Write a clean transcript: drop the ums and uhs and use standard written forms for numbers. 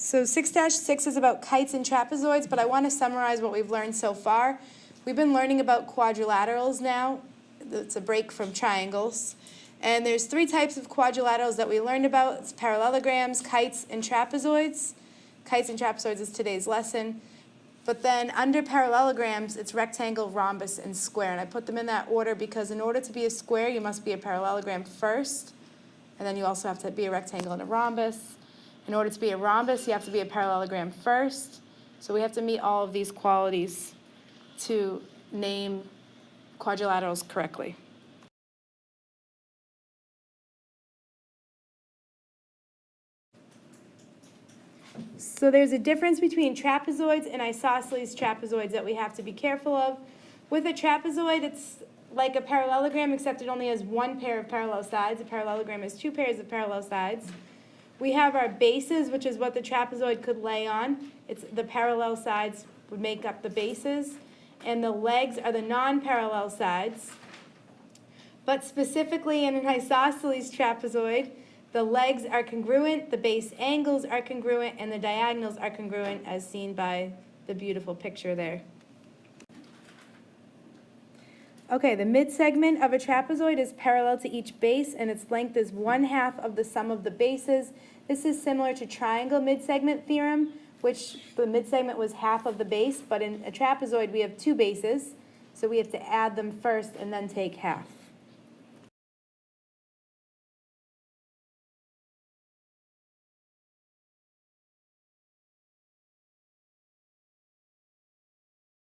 So 6-6 is about kites and trapezoids, but I want to summarize what we've learned so far. We've been learning about quadrilaterals now. It's a break from triangles. And there's 3 types of quadrilaterals that we learned about. It's parallelograms, kites, and trapezoids. Kites and trapezoids is today's lesson. But then under parallelograms, it's rectangle, rhombus, and square. And I put them in that order because in order to be a square, you must be a parallelogram first. And then you also have to be a rectangle and a rhombus. In order to be a rhombus, you have to be a parallelogram first. So we have to meet all of these qualities to name quadrilaterals correctly. So there's a difference between trapezoids and isosceles trapezoids that we have to be careful of. With a trapezoid, it's like a parallelogram, except it only has 1 pair of parallel sides. A parallelogram has 2 pairs of parallel sides. We have our bases, which is what the trapezoid could lay on. It's the parallel sides would make up the bases. And the legs are the non-parallel sides. But specifically in an isosceles trapezoid, the legs are congruent, the base angles are congruent, and the diagonals are congruent, as seen by the beautiful picture there. Okay, the midsegment of a trapezoid is parallel to each base, and its length is 1/2 of the sum of the bases. This is similar to triangle midsegment theorem, which the midsegment was half of the base, but in a trapezoid we have 2 bases, so we have to add them first and then take half.